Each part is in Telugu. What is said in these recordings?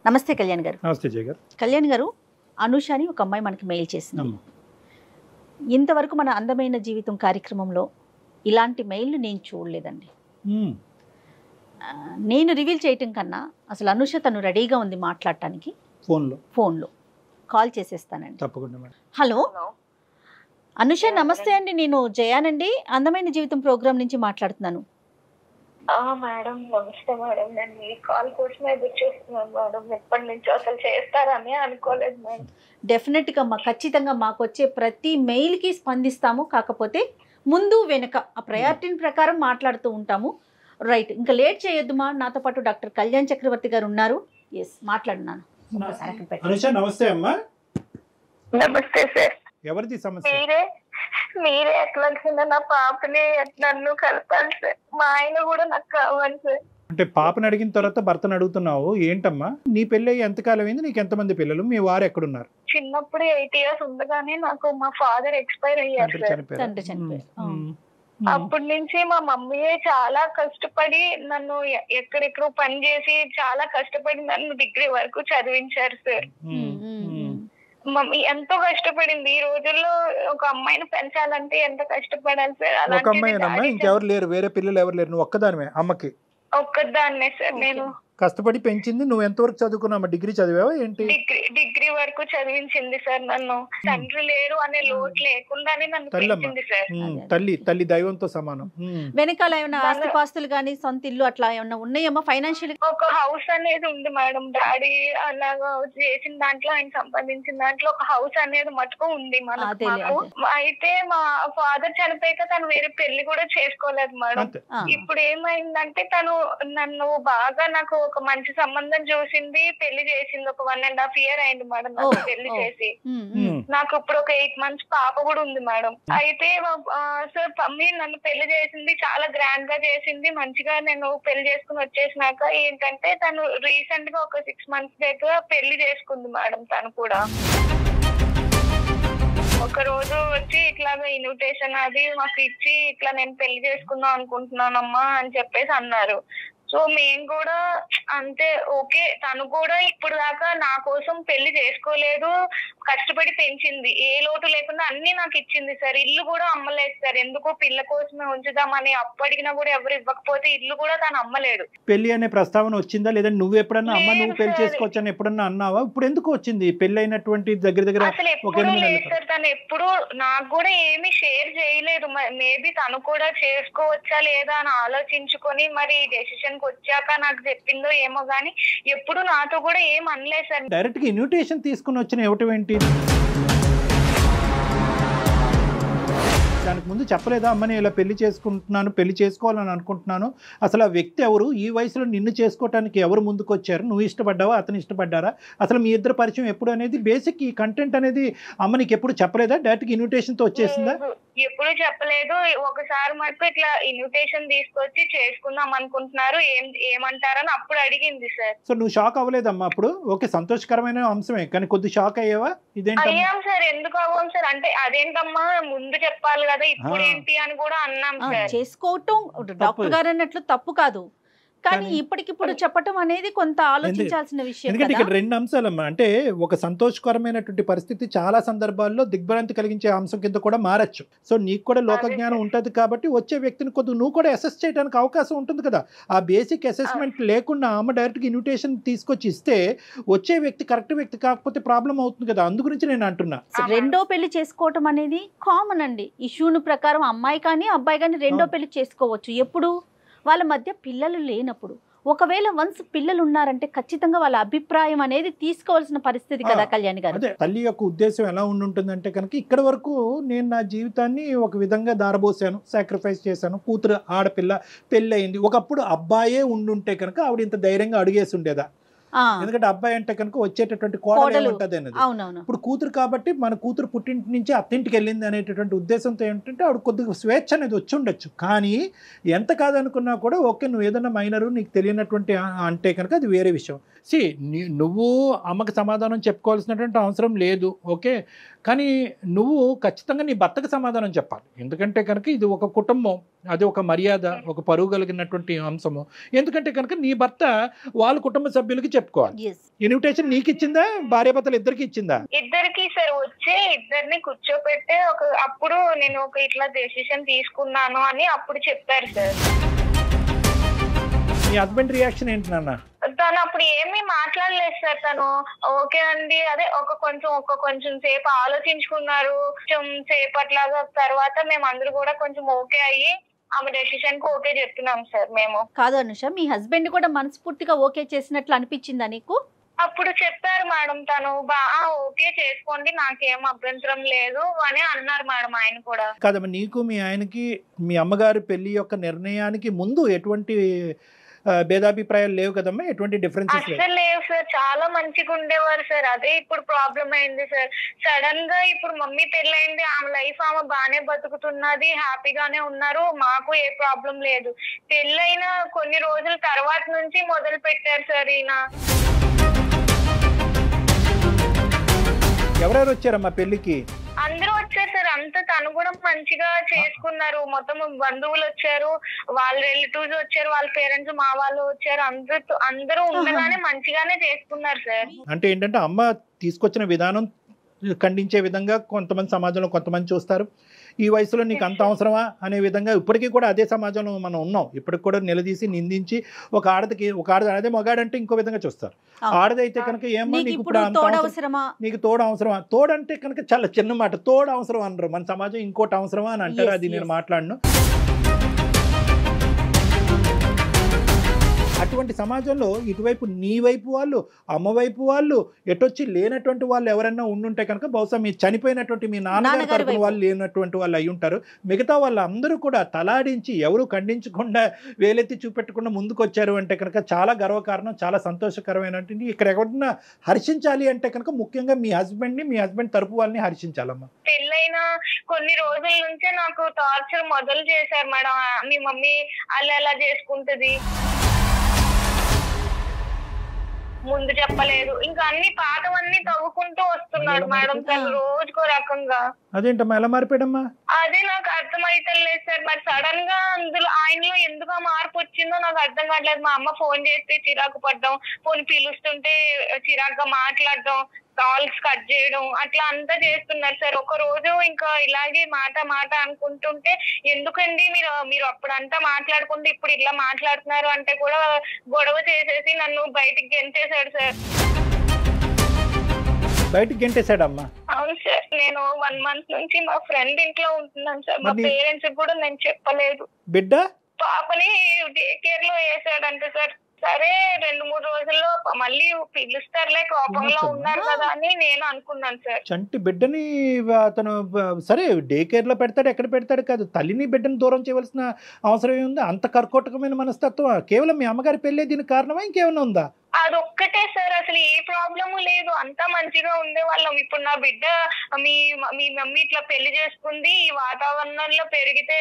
నమస్తే కళ్యాణ్ గారు. నమస్తే జయ గారు. కళ్యాణ్ గారు, అనుష అని ఒక అమ్మాయి మనకి మెయిల్ చేసింది. ఇంతవరకు మన అందమైన జీవితం కార్యక్రమంలో ఇలాంటి మెయిల్ని నేను చూడలేదండి. నేను రివీల్ చేయటం కన్నా అసలు అనుష తను రెడీగా ఉంది మాట్లాడటానికి. ఫోన్లో కాల్ చేసేస్తానండి. తప్పకుండా మేడం. హలో అనుష, నమస్తే అండి. నేను జయానండి, అందమైన జీవితం ప్రోగ్రామ్ నుంచి మాట్లాడుతున్నాను. మేడం నమస్తే మేడం. నేను మీ కాల్ కోసమే ఎదురు చూస్తున్నాను మేడం. ఎప్పటి నుంచో అసలు చేస్తారని అనుకోలేదు మేడం. డెఫినెట్గా ఖచ్చితంగా మాకు వచ్చే ప్రతి మెయిల్కి స్పందిస్తాము. కాకపోతే ముందు వెనుక ఆ ప్రయారిటీని ప్రకారం మాట్లాడుతూ ఉంటాము. రైట్, ఇంకా లేట్ చేయొద్దుమా. నాతో పాటు డాక్టర్ కళ్యాణ్ చక్రవర్తి గారు ఉన్నారు. ఎస్, మాట్లాడున్నాను. అనుష నమస్తే అమ్మా. నమస్తే సార్. ఎవరిది సమస్య? మీరే ఎట్లా నా పాపని నన్ను కలపాలి సార్. మా ఆయన కూడా నాకు కావాలి సార్. అంటే పాపని అడిగిన తర్వాత భర్తను అడుగుతున్నావు ఏంటమ్మా? నీ పెళ్ళి అయ్యి ఎంతకాలం అయింది? నీకు ఎంతమంది పిల్లలు? మీ వారు ఎక్కడున్నారు? చిన్నప్పుడు 8 years ఉండగానే నాకు మా ఫాదర్ ఎక్స్పైర్ అయ్యారు సార్. అప్పటి నుంచి మా మమ్మీయే చాలా కష్టపడి నన్ను ఎక్కడెక్కడో పని చేసి చాలా కష్టపడి నన్ను డిగ్రీ వరకు చదివించారు సార్. మమ్మీ ఎంతో కష్టపడింది. ఈ రోజుల్లో ఒక అమ్మాయిని పెంచాలంటే ఎంత కష్టపడాలి సార్. ఒక అమ్మాయినమ్మా, ఇంకెవరు లేరు? వేరే పిల్లలు ఎవరు లేరు? నువ్వు ఒక్కదానివే అమ్మకి? ఒక్కదాన్నే సార్. నేను కష్టపడి పెంచింది. నువ్వు ఎంతవరకు చదువుకున్నావు? డిగ్రీ చదివావా ఏంటి? డిగ్రీ వరకు చదివించింది సార్. నన్ను తండ్రి లేరు అనే లోటు లేకుండానే నన్ను పెంచింది సార్. తల్లి దైవంతో సమానం. వెనకాల ఏమైనా ఆస్తిపాస్తులు కానీ సొంత ఇల్లు అట్లా ఏమన్నా ఉన్నాయమ్మా? ఫైనాన్షియల్ ఒక హౌస్ అనేది ఉంది మేడం. డాడీ అలాగా చేసిన దాంట్లో, ఆయన సంపాదించిన దాంట్లో ఒక హౌస్ అనేది మటుకు ఉంది మనకు. అయితే మా ఫాదర్ చనిపోయాక తను వేరే పెళ్లి కూడా చేసుకోలేదు మేడం. ఇప్పుడు ఏమైందంటే తను నన్ను బాగా నాకు ఒక మంచి సంబంధం చూసింది, పెళ్లి చేసింది. ఒక 1.5 years అయింది మేడం నాకు పెళ్లి చేసి. నాకు ఇప్పుడు ఒక 8 months పాప కూడా ఉంది మేడం. అయితే సార్ మమ్మీ నన్ను పెళ్లి చేసింది, చాలా గ్రాండ్ గా చేసింది. మంచిగా నేను పెళ్లి చేసుకుని వచ్చేసినాక ఏంటంటే తను రీసెంట్ గా ఒక 6 months దగ్గర పెళ్లి చేసుకుంది మేడం. తను కూడా ఒక రోజు వచ్చి ఇట్లాగా ఇన్విటేషన్ అది మాకు ఇచ్చి ఇట్లా నేను పెళ్లి చేసుకుందాం అనుకుంటున్నానమ్మా అని చెప్పేసి అన్నారు. సో మేము కూడా అంతే ఓకే. తను కూడా ఇప్పుడు దాకా నా కోసం పెళ్లి చేసుకోలేదు, కష్టపడి పెంచింది, ఏ లోటు లేకుండా అన్ని నాకు ఇచ్చింది సార్. ఇల్లు కూడా అమ్మలేదు సార్. ఎందుకో పిల్ల కోసమే ఉంచుదామని అప్పు అడిగినా కూడా ఎవరు ఇవ్వకపోతే ఇల్లు కూడా తను అమ్మలేదు. పెళ్లి అనే ప్రస్తావన వచ్చిందా? లేదంటే నువ్వు ఎప్పుడన్నా అమ్మ నువ్వు పెళ్లి చేసుకోవచ్చు అని ఎప్పుడన్నా అన్నావా? ఇప్పుడు ఎందుకు వచ్చింది? పెళ్లి అయినటువంటి దగ్గర అసలు ఎప్పుడు లేదు సార్. తను ఎప్పుడు నాకు కూడా ఏమి షేర్ చేయలేదు. మేబీ తను కూడా చేసుకోవచ్చా లేదా అని ఆలోచించుకొని మరి డెసిషన్ వచ్చాక నాకు చెప్పిందో ఏమో గానీ ఎప్పుడు నాతో కూడా ఏం అనలేదు సార్. డైరెక్ట్ గా ఇన్విటేషన్ తీసుకుని వచ్చిన ఇవ్వటం ఏంటి? దానికి ముందు చెప్పలేదా అమ్మ నేను ఇలా పెళ్లి చేసుకుంటున్నాను, పెళ్లి చేసుకోవాలని అనుకుంటున్నాను, అసలు ఆ వ్యక్తి ఎవరు, ఈ వయసులో నిన్ను చేసుకోవటానికి ఎవరు ముందుకు వచ్చారు, నువ్వు ఇష్టపడ్డావా అతను ఇష్టపడ్డారా, అసలు మీ ఇద్దరు పరిచయం ఎప్పుడు అనేది బేసిక్ ఈ కంటెంట్ అనేది అమ్మ నీకు ఎప్పుడు చెప్పలేదా? డైరెక్ట్ ఇన్విటేషన్ తో వచ్చేసిందా? ఎప్పుడు చెప్పలేదు. ఒకసారి మటుకు ఇట్లా ఇన్విటేషన్ తీసుకొచ్చి చేసుకుందాం అనుకుంటున్నారు, ఏమంటారని అప్పుడు అడిగింది సార్. సో నువ్వు షాక్ అవ్వలేదమ్మా అప్పుడు? ఓకే, సంతోషకరమైన అంశమే, కానీ కొద్ది షాక్ అయ్యావా? అయ్యాం సార్. ఎందుకు అవ్వం సార్ అంటే అదేంటమ్మా ముందు చెప్పాలి కదా, ఇప్పుడు ఏంటి అని కూడా అన్నాం సార్. చేసుకోవటం డాక్టర్ గారు అన్నట్లు తప్పు కాదు, కానీ ఇప్పటికిప్పుడు చెప్పటం అనేది కొంత ఆలోచించాల్సిన విషయం. ఎందుకంటే ఇక్కడ 2 అంశాలమ్మా. అంటే ఒక సంతోషకరమైనటువంటి పరిస్థితి చాలా సందర్భాల్లో దిగ్భ్రాంతి కలిగించే అంశం కింద కూడా మారచ్చు. సో నీకు కూడా లోకజ్ఞానం ఉంటుంది కాబట్టి వచ్చే వ్యక్తిని కొద్దిగా నువ్వు కూడా అసెస్ చేయడానికి అవకాశం ఉంటుంది కదా. ఆ బేసిక్ అసెస్మెంట్ లేకుండా అమ్మ డైరెక్ట్గా ఇన్విటేషన్ తీసుకొచ్చి ఇస్తే వచ్చే వ్యక్తి కరెక్ట్ వ్యక్తి కాకపోతే ప్రాబ్లం అవుతుంది కదా. అందు గురించి నేను అంటున్నా. రెండో పెళ్లి చేసుకోవటం అనేది కామన్ అండి. ఇష్యూను ప్రకారం అమ్మాయి కానీ అబ్బాయి కానీ రెండో పెళ్లి చేసుకోవచ్చు. ఎప్పుడు వాళ్ళ మధ్య పిల్లలు లేనప్పుడు. ఒకవేళ వన్స్ పిల్లలు ఉన్నారంటే ఖచ్చితంగా వాళ్ళ అభిప్రాయం అనేది తీసుకోవాల్సిన పరిస్థితి కదా కళ్యాణ్ గారు. అదే తల్లి యొక్క ఉద్దేశం ఎలా ఉంటుందంటే కనుక ఇక్కడ వరకు నేను నా జీవితాన్ని ఒక విధంగా దారబోసాను, సాక్రిఫైస్ చేశాను, కూతురు ఆడపిల్ల పెళ్ళి అయింది. ఒకప్పుడు అబ్బాయే ఉండుంటే కనుక ఆవిడ ఇంత ధైర్యంగా అడిగేసి ఉండేదా? ఎందుకంటే అబ్బాయి అంటే కనుక వచ్చేటటువంటి కోడలు ఉంటుంది అన్నది. ఇప్పుడు కూతురు కాబట్టి మన కూతురు పుట్టింటి నుంచి అత్తింటికి వెళ్ళింది అనేటటువంటి ఉద్దేశంతో ఏంటంటే ఆవిడ కొద్దిగా స్వేచ్ఛ అనేది వచ్చి ఉండొచ్చు. కానీ ఎంత కాదనుకున్నా కూడా ఓకే నువ్వు ఏదైనా మైనరు నీకు తెలియనటువంటి అంటే కనుక అది వేరే విషయం. నువ్వు అమ్మకి సమాధానం చెప్పుకోవాల్సినటువంటి అవసరం లేదు, ఓకే. కానీ నువ్వు ఖచ్చితంగా నీ భర్తకు సమాధానం చెప్పాలి. ఎందుకంటే కనుక ఇది ఒక కుటుంబం, అది ఒక మర్యాద, ఒక పరువు కలిగినటువంటి అంశము. ఎందుకంటే కనుక నీ భర్త వాళ్ళ కుటుంబ సభ్యులకి చెప్పుకోవాలి. ఇన్విటేషన్ నీకు ఇచ్చిందా, భార్యాభర్తలు ఇద్దరికి ఇచ్చిందా? ఇద్దరికి సార్. వచ్చి ఇద్దరిని కూర్చోపెట్టే అప్పుడు నేను ఇట్లా డెసిషన్ తీసుకున్నాను అని అప్పుడు చెప్పారు సార్. మీ హస్బెండ్ రియాక్షన్ ఏంటి నాన్న? తను అప్పుడు ఏమీ మాట్లాడలేదు సార్. తను ఓకే అండి, అదే కొంచెం సేపు ఆలోచించుకున్నారు. కొంచెం సేపట్లాగా తర్వాత మేము అందరూ కూడా కొంచెం ఓకే అయ్యి ఆమె డెసిషన్ కు ఓకే చెప్తున్నాం సార్ మేము. కాదు అనుష, మీ హస్బెండ్ కూడా మనస్ఫూర్తిగా ఓకే చేసినట్లు అనిపించిందా నీకు? అప్పుడు చెప్పారు మేడం, తను ఓకే చేసుకోండి నాకేం అభ్యంతరం లేదు అని అన్నారు మేడం ఆయన కూడా. కాదమ్మా, నీకు మీ ఆయనకి మీ అమ్మగారి పెళ్లి యొక్క నిర్ణయానికి ముందు ఎటువంటి భేదాభిప్రాయాలు లేవు కదమ్మా? ఎటువంటి డిఫరెన్సెస్ అసలు లేవు సార్. చాలా మంచిగా ఉండేవారు సార్. అదే ఇప్పుడు ప్రాబ్లం అయింది సార్. సడన్ గా ఇప్పుడు మమ్మీ పెళ్ళైంది, ఆమె లైఫ్ ఆమె బానే బతుకుతున్నది, హ్యాపీగానే ఉన్నారు, మాకు ఏ ప్రాబ్లం లేదు. పెళ్ళైన కొన్ని రోజుల తర్వాత నుంచి మొదలు పెట్టారు సార్ ఈయన. ఎవరెవరు వచ్చారమ్మా పెళ్లికి? అందరూ వచ్చారు సార్. అంతా తను కూడా మంచిగా చేసుకున్నారు. మొత్తం బంధువులు వచ్చారు, వాళ్ళ రిలేటివ్స్ వచ్చారు, వాళ్ళ పేరెంట్స్ మా వాళ్ళు వచ్చారు. అందరూ ఉండగానే మంచిగానే చేసుకున్నారు సార్. అంటే ఏంటంటే అమ్మ తీసుకొచ్చిన విధానం ఖండించే విధంగా కొంతమంది సమాజంలో కొంతమంది చూస్తారు. ఈ వయసులో నీకు అంత అవసరమా అనే విధంగా ఇప్పటికీ కూడా అదే సమాజంలో మనం ఉన్నాం. ఇప్పటికి కూడా నిలదీసి నిందించి ఒక ఆడది అదే మగాడంటే ఇంకో విధంగా చూస్తారు. ఆడదైతే కనుక ఏమో నీకు ఇప్పుడు నీకు తోడు అవసరమా? తోడంటే కనుక చాలా చిన్న మాట. తోడు అవసరం అనరు మన సమాజం. ఇంకోటి అవసరమా అని అంటారు. అది నేను మాట్లాడను. అటువంటి సమాజంలో ఇటువైపు నీ వైపు వాళ్ళు, అమ్మ వైపు వాళ్ళు, ఎటొచ్చి లేనటువంటి వాళ్ళు ఎవరైనా ఉండుంటే కనుక బహుశా మీ చనిపోయినటువంటి మీ నాన్నగారి తరపున వాళ్ళు లేనటువంటి వాళ్ళు అయి ఉంటారు. మిగతా వాళ్ళందరూ కూడా తలాడించి ఎవరు ఖండించకుండా వేలెత్తి చూపెట్టకుండా ముందుకు వచ్చారు అంటే కనుక చాలా గర్వకారణం, చాలా సంతోషకరమైనటువంటి. ఇక్కడ ఎవరైనా హర్షించాలి అంటే కనుక ముఖ్యంగా మీ హస్బెండ్ తరపు వాళ్ళని హర్షించాలమ్మా. పెళ్ళైన కొన్ని రోజుల నుంచే నాకు టార్చర్ మొదలు చేశారు మేడం. మీ మమ్మీ అలా ఎలా చేసుకుంటది, ముందు చెప్పలేదు, ఇంకా అన్ని పాతవన్నీ తవ్వుకుంటూ వస్తున్నాడు మేడం తను రోజుకో రకంగా. అదేంటమ్మా ఎలా మారిపోయాడమ్మా? అదే నాకు అర్థమైతలేదు సార్. మరి సడన్ గా అందులో ఆయనలో ఎందుకు మార్పు వచ్చిందో నాకు అర్థం కావట్లేదు. మా అమ్మ ఫోన్ చేస్తే చిరాకు పడ్డం, ఫోన్ పిలుస్తుంటే చిరాకుగా మాట్లాడడం, కాల్స్ కట్ చేయడం, అట్లా అంతా చేస్తున్నారు సార్. ఒక రోజు ఇంకా ఇలాగే మాట అనుకుంటుంటే ఎందుకండి మీరు అప్పుడంతా మాట్లాడుకుంటే ఇప్పుడు ఇలా మాట్లాడుతున్నారు అంటే కూడా గొడవ చేసేసి నన్ను బయటికి గెంటేశాడు సార్. బయటికి గెంటేశాడమ్మా? అవును సార్. నేను 1 month నుంచి మా ఫ్రెండ్ ఇంట్లో ఉంటున్నాను సార్. మా పేరెంట్స్ కూడా నేను చెప్పలేదు. బిడ్డ పాపని డే కేర్ లో వేసాడంట సార్. సరే 2-3 రోజుల్లో మళ్ళీ పిలుస్తారులే, కోపంలో ఉన్నారు కదా అని నేను అనుకున్నాను సార్. చంటి బిడ్డని అతను సరే డే కేర్ లో పెడతాడు, ఎక్కడ పెడతాడు కాదు, తల్లిని బిడ్డని దూరం చేయవలసిన అవసరం ఏముంది? అంత కర్కోటకమైన మనస్తత్వం కేవలం మీ అమ్మగారి పెళ్ళే దీనికి కారణమా ఇంకేమైనా ఉందా? అదొక్కటే సార్. అసలు ఏ ప్రాబ్లము లేదు, అంతా మంచిగా ఉండేవాళ్ళం. ఇప్పుడు నా బిడ్డ మీ మమ్మీ ఇట్లా పెళ్లి చేసుకుంది, ఈ వాతావరణంలో పెరిగితే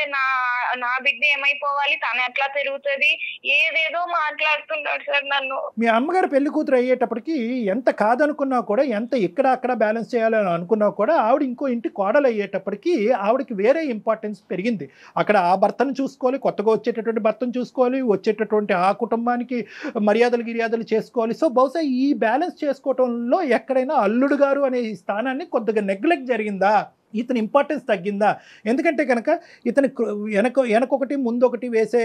నా బిడ్డ ఏమైపోవాలి, తను ఎట్లా పెరుగుతుంది, ఏదేదో మాట్లాడుతున్నాడు సార్ నన్ను. మీ అమ్మగారు పెళ్లి కూతురు అయ్యేటప్పటికి ఎంత కాదనుకున్నా కూడా, ఎంత ఇక్కడ అక్కడ బ్యాలెన్స్ చేయాలని అనుకున్నా కూడా, ఆవిడ ఇంకో ఇంటి కోడలు అయ్యేటప్పటికి ఆవిడకి వేరే ఇంపార్టెన్స్ పెరిగింది. అక్కడ ఆ భర్తను చూసుకోవాలి, కొత్తగా వచ్చేటటువంటి భర్తను చూసుకోవాలి, వచ్చేటటువంటి ఆ కుటుంబానికి మర్యాదలు చేసుకోవాలి. సో బహుశా ఈ బ్యాలెన్స్ చేసుకోవటంలో ఎక్కడైనా అల్లుడు గారు అనే ఈ స్థానాన్ని కొద్దిగా నెగ్లెక్ట్ జరిగిందా? ఇతని ఇంపార్టెన్స్ తగ్గిందా? ఎందుకంటే కనుక ఇతని వెనకొకటి ముందొకటి వేసే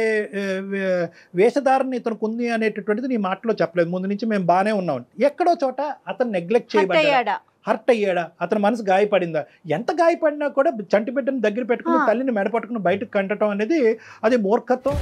వేషధారణ ఇతనికి ఉంది అనేటటువంటిది నీ మాటలో చెప్పలేదు. ముందు నుంచి మేము బాగానే ఉన్నాం. ఎక్కడో చోట అతను నెగ్లెక్ట్ చేయబడ్డాడా, హర్ట్ అయ్యాడా, అతని మనసు గాయపడిందా? ఎంత గాయపడినా కూడా చంటి బిడ్డను దగ్గర పెట్టుకుని తల్లిని మెడపట్టుకుని బయటకు కంటడం అనేది అది మూర్ఖత్వం.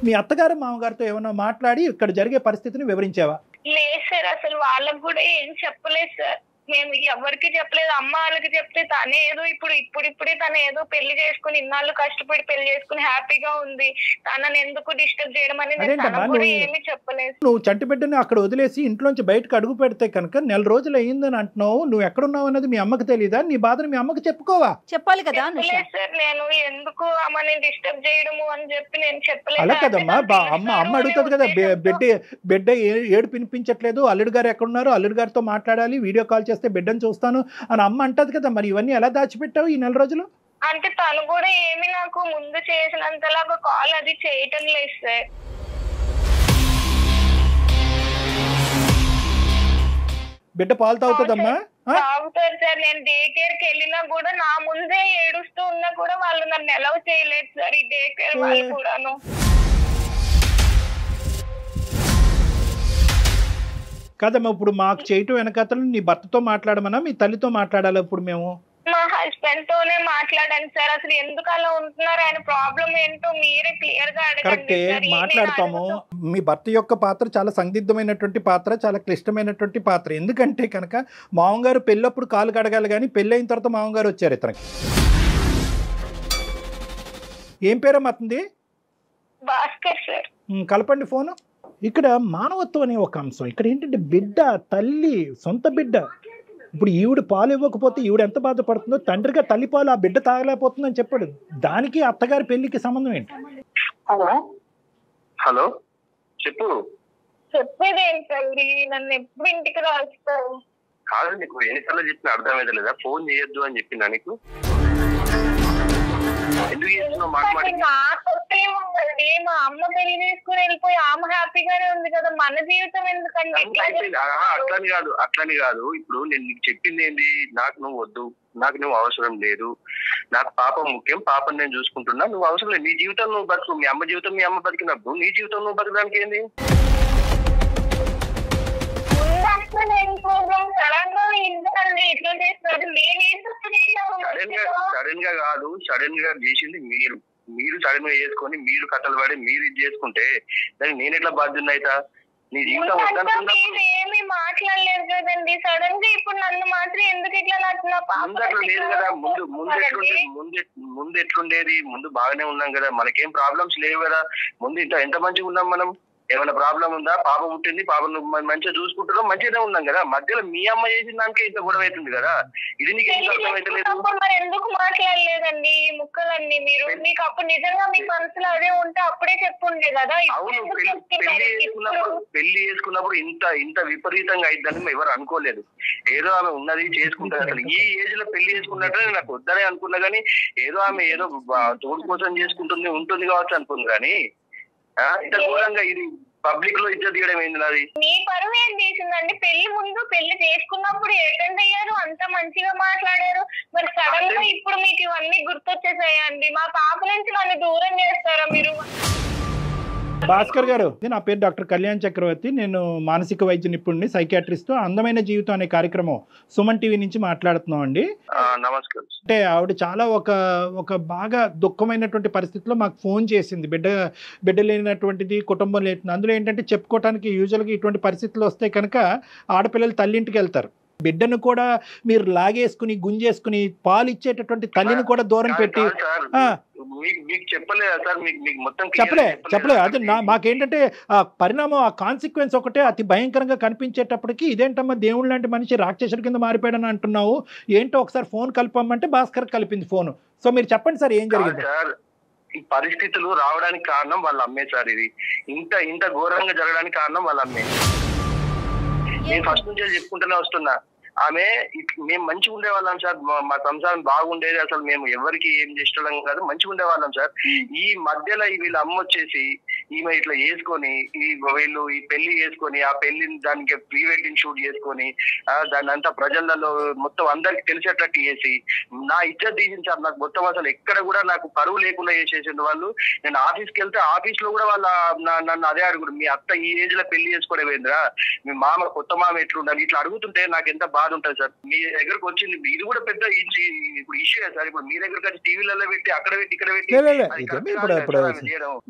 మీ అత్తగారు మామగారితో ఏమన్నా మాట్లాడి ఇక్కడ జరిగే పరిస్థితిని వివరించావా? లేదు సార్. అసలు వాళ్ళకు కూడా ఏం చెప్పలేదు సార్. మేము ఎవరికి చెప్పలేదు. అమ్మ వాళ్ళకి చెప్తే తనే ఏదో ఇప్పుడిప్పుడే తను ఏదో పెళ్లి చేసుకుని ఇన్నాళ్ళు కష్టపడి పెళ్లి చేసుకుని హ్యాపీగా ఉంది, తనని ఎందుకు డిస్టర్బ్ చేయడం అనేది ఏమీ చెప్పలేదు. నువ్వు చంటి బిడ్డని అక్కడ వదిలేసి ఇంట్లోంచి బయటకు అడుగు పెడితే కనుక 4 రోజులు అయ్యిందని అంటున్నావు. నువ్వు ఎక్కడున్నావు అనేది మీ అమ్మకి తెలియదా? నీ బాధను మీ అమ్మకి చెప్పుకోవా? చెప్పాలి కదా. సార్ నేను ఎందుకు అమ్మని డిస్టర్బ్ చేయడము అని చెప్పి నేను చెప్పలేదు. అలా కదమ్మా, అమ్మ అడుగుతుంది కదా, బిడ్డ ఏడు పినిపించట్లేదు, అల్లుడు గారు ఎక్కడున్నారు, అల్లుడు గారితో మాట్లాడాలి, వీడియో కాల్ చేస్తే బిడ్డను చూస్తాను అని అమ్మ అంటది కదా. మరి ఇవన్నీ ఎలా దాచిపెట్టావు ఈ 4 రోజులు? అంటే తను కూడా ఏమి నాకు ముందు చేసినంతలాగా కాల్ అది చేయటం లేదు సార్. బిడ్డ పాలు తాగుతుందమ్మా? తాగుతారు సార్. నేను డే కేర్ కి వెళ్ళినా కూడా నా ముందే ఏడుస్తూ ఉన్నా కూడా వాళ్ళు నన్ను అలౌ చేయలేదు సార్, ఈ డే కేర్ వాళ్ళు కూడాను. కాదమ్మా, ఇప్పుడు మాకు చేయటం వెనకతలు నీ భర్తతో మాట్లాడమన్నా మీ తల్లితో మాట్లాడాలి? ఇప్పుడు మేము మా హస్బెండ్ తోనే మాట్లాడాను సార్. అసలు ఎందుకు అలా ఉంటున్నారు, ఆయన ప్రాబ్లం ఏంటో మీరే క్లియర్ గా కరెక్టే మాట్లాడతాము. మీ భర్త యొక్క పాత్ర చాలా సందిగ్ధమైనటువంటి పాత్ర, చాలా క్లిష్టమైనటువంటి పాత్ర. ఎందుకంటే కనుక మామగారు పెళ్ళప్పుడు కాలు కడగాలి, కానీ పెళ్ళైన తర్వాత మామగారు వచ్చారు ఇతనికి. ఏం పేరమ్మా అతనిది? భాస్కర్ సార్. కలపండి ఫోను. ఇక్కడ మానవత్వం అనే ఒక అంశం. ఇక్కడ ఏంటంటే బిడ్డ, తల్లి, సొంత బిడ్డ. ఇప్పుడు ఈవిడ పాలు ఇవ్వకపోతే ఈవిడ ఎంత బాధపడుతుందో, తండ్రిగా తల్లి పాలు ఆ బిడ్డ తాగలేకపోతుందని చెప్పాడు. దానికి అత్తగారి పెళ్లికి సంబంధం ఏంటి? హలో చెప్పు. చెప్పేది ఏంటండి, నన్ను ఎప్పుడు ఇంటికి రాస్తారు? కాదు, నీకు ఎన్నిసార్లు చెప్పిన అర్థమైతే లేదా? ఫోన్ చేయొద్దు అని చెప్పిందా నీకు? ఎందుకు చేస్తున్నావు? నాకొచ్చేముందండి, మా అమ్మ పెళ్లి చేసుకుని వెళ్ళిపోయి ఆమె హ్యాపీగానే ఉంది కదా, మన జీవితం ఎందుకండి? అట్లని కాదు. ఇప్పుడు నేను నీకు చెప్పింది ఏంటి? నాకు నువ్వు వద్దు, నాకు నువ్వు అవసరం లేదు, నాకు పాప ముఖ్యం, పాపని నేను చూసుకుంటున్నా, నువ్వు అవసరం లేదు. నీ జీవితం నువ్వు బతుకు, మీ అమ్మ జీవితం మీ అమ్మ బతికినప్పుడు నీ జీవితం నువ్వు బతకడానికి ఏంది? సడన్ గా కాదు, సడన్ గా చేసింది మీరు. మీరు సడన్ గా చేసుకొని మీరు కథలు పడి మీరు ఇది చేసుకుంటే దానికి నేను ఎట్లా బాధ్యత అయితా? నీ జీవితం ఏమి మాట్లాడలేదు కదండి, సడన్ గా ఇప్పుడు నన్ను మాత్రం ఎందుకు ఇట్లా ముందు అట్లా లేదు కదా. ముందు ఎట్లుండేది? ముందు బాగానే ఉన్నాం కదా, మనకేం ప్రాబ్లమ్స్ లేవు కదా. ముందు ఎంత మంచిగా ఉన్నాం మనం. ఏమైనా ప్రాబ్లం ఉందా? పాప పుట్టింది, పాపను మంచిగా చూసుకుంటున్నాం, మంచిగానే ఉన్నాం కదా. మధ్యలో మీ అమ్మ చేసిన దానికే ఇంత గొడవ అవుతుంది కదా. ఇది నీకు ఎందుకు అర్థమైతలేదు? మరి ఎందుకు మాట్లాడలేదండి ఈ ముక్కలన్నీ? మీరు మీకు అప్పుడు నిజంగా మీ మనసులో అదే ఉంటే అప్పుడే చెప్పుండే కదా. అవును, పెళ్లి చేసుకున్నప్పుడు ఇంత విపరీతంగా అయిద్దని ఎవరు అనుకోలేదు. ఏదో ఆమె ఉన్నది చేసుకుంటారు. అసలు ఈ ఏజ్ లో పెళ్లి చేసుకున్నట్టు నాకు వద్దనే అనుకున్నా, కానీ ఏదో ఆమె ఏదో తోడు కోసం ఉంటుంది కావచ్చు అనుకుంది. కానీ ఇంత ఘోరంగా ఇది పబ్లిక్ లో ఇజ్జత్ తీయడం ఏంది? నాది మీ పరువు ఏం చేసిందండి? పెళ్లి ముందు పెళ్లి చేసుకున్నప్పుడు అటెండ్ అయ్యారు, అంత మంచిగా మాట్లాడారు, మరి సడన్ గా ఇప్పుడు మీకు ఇవన్నీ గుర్తొచ్చేసాయండి. మా పాప నుంచి నన్ను దూరం చేస్తారా మీరు? భాస్కర్ గారు, నా పేరు డాక్టర్ కళ్యాణ్ చక్రవర్తి. నేను మానసిక వైద్య నిపుణుడిని, సైకియాట్రిస్ట్. అందమైన జీవితం అనే కార్యక్రమం సుమన్ టీవీ నుంచి మాట్లాడుతున్నాం అండి. నమస్కారం. అంటే ఆవిడ చాలా ఒక బాగా దుఃఖమైనటువంటి పరిస్థితిలో మాకు ఫోన్ చేసింది. బిడ్డ లేనటువంటిది, కుటుంబం లేని. అందులో ఏంటంటే చెప్పుకోవటానికి యూజువల్గా ఇటువంటి పరిస్థితులు వస్తే కనుక ఆడపిల్లలు తల్లింటికి వెళ్తారు. బిడ్డను కూడా మీరు లాగేసుకుని గుంజేసుకుని పాలు ఇచ్చేటటువంటి తల్లిని కూడా దూరం పెట్టి చెప్పలే. అది మాకేంటంటే ఆ పరిణామం, ఆ కాన్సిక్వెన్స్ ఒకటే అతి భయంకరంగా కనిపించేటప్పటికి ఇదేంటమ్మా దేవుడు లాంటి మనిషి రాక్షసుడి కింద మారిపోయాడని అంటున్నావు, ఏంటో ఒకసారి ఫోన్ కలపమంటే భాస్కర్ కలిపింది ఫోను. సో మీరు చెప్పండి సార్, ఏం జరిగింది? ఈ పరిస్థితులు రావడానికి కారణం వాళ్ళ అమ్మే సార్. ఇది ఇంత ఘోరంగా జరగడానికి కారణం వాళ్ళ అమ్మే. నేను ఫస్ట్ నుంచి చెప్పుకుంటూనే వస్తున్నా. ఆమె మేము మంచిగా ఉండేవాళ్ళం సార్, మా సంసారం బాగుండేది, అసలు మేము ఎవరికి ఏం చేసేవాళ్ళం కాదు, మంచిగా ఉండేవాళ్ళం సార్. ఈ మధ్యలో వీళ్ళ అమ్మ వచ్చేసి ఈమె ఇట్లా వేసుకొని వీళ్ళు ఈ పెళ్లి చేసుకొని ఆ పెళ్లిని దానికి ప్రీ వెడ్డింగ్ షూట్ చేసుకొని దాన్ని అంతా ప్రజలలో మొత్తం అందరికి తెలిసేటట్టు చేసి నా ఇజ్జత్ తీసింది సార్. నాకు మొత్తం అసలు ఎక్కడ కూడా నాకు పరువు లేకుండా చేసేసింది వాళ్ళు. నేను ఆఫీస్కి వెళ్తే ఆఫీస్ లో కూడా వాళ్ళ నన్ను అదే అడుగుడు, మీ అత్త ఈ ఏజ్ లో పెళ్లి చేసుకోవడం ఏంద్రా, మీ మామ కొత్త మామ ఎట్లుండాలి, ఇట్లా అడుగుతుంటే నాకు ఎంత బాధ ఉంటుంది సార్. మీ దగ్గరకు వచ్చింది, ఇది కూడా పెద్ద ఇప్పుడు ఇష్యూ సార్. ఇప్పుడు మీ దగ్గరకు వచ్చి టీవీలలో పెట్టి అక్కడ పెట్టి ఇక్కడ పెట్టి.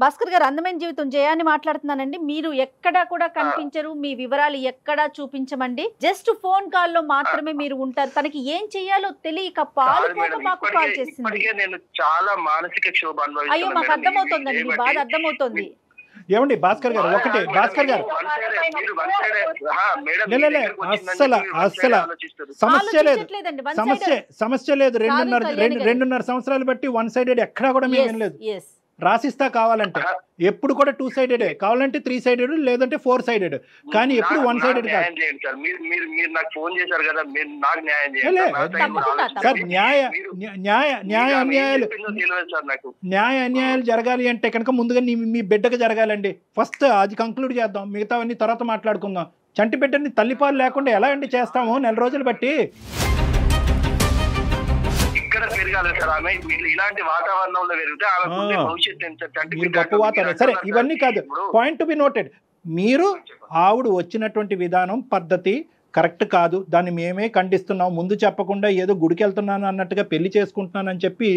భాస్కర్ గారు, అందమైన జీవితం జయాన్ని మాట్లాడుతున్నానండి. మీరు ఎక్కడా కూడా కనిపించరు, మీ వివరాలు ఎక్కడా చూపించమండి. జస్ట్ ఫోన్ కాల్ లో మాత్రమే మీరు ఉంటారు. తనకి ఏం చెయ్యాలో తెలియక పాలు కూడా మాకు కాల్ చేసింది. నేను చాలా మానసిక క్షోభ అనుభవిస్తున్నాను. అయ్యో, మాకు అర్థమవుతుందండి, మీ బాధ అర్థమవుతుంది. ఏమండి భాస్కర్ గారు, ఒకటే భాస్కర్ గారు, సమస్య లేదు. 2.5 సంవత్సరాలు బట్టి వన్ సైడెడ్ ఎక్కడా కూడా మేము లేదు. రాసిస్తా కావాలంటే. ఎప్పుడు కూడా 2 సైడెడ్, కావాలంటే 3 సైడెడ్, లేదంటే 4 సైడెడ్, కానీ ఎప్పుడు 1 సైడెడ్ కాదు. మీరు నాకు ఫోన్ చేశారు కదా, మీరు నాకు న్యాయం చేయండి సార్. న్యాయ అన్యాయాలు జరగాలి అంటే కనుక ముందుగా మీ బిడ్డకు జరగాలండి ఫస్ట్. అది కంక్లూడ్ చేద్దాం, మిగతావన్నీ తర్వాత మాట్లాడుకుందాం. చంటి బిడ్డని తల్లిపాలు లేకుండా ఎలా అండి చేస్తాము నెల రోజులు బట్టి? ఇక్కడ పెరగాలి సార్ ఆమె, ఇలాంటి వాతావరణంలో పెరిగితే ఆమె భవిష్యత్తు గొప్ప వాతావరణం. సరే, ఇవన్నీ కాదు, పాయింట్ టు బి నోటెడ్. మీరు ఆవిడ వచ్చినటువంటి విధానం పద్ధతి కరెక్ట్ కాదు, దాన్ని మేమే ఖండిస్తున్నాం. ముందు చెప్పకుండా ఏదో గుడికి వెళ్తున్నాను అన్నట్టుగా పెళ్లి చేసుకుంటున్నానని చెప్పి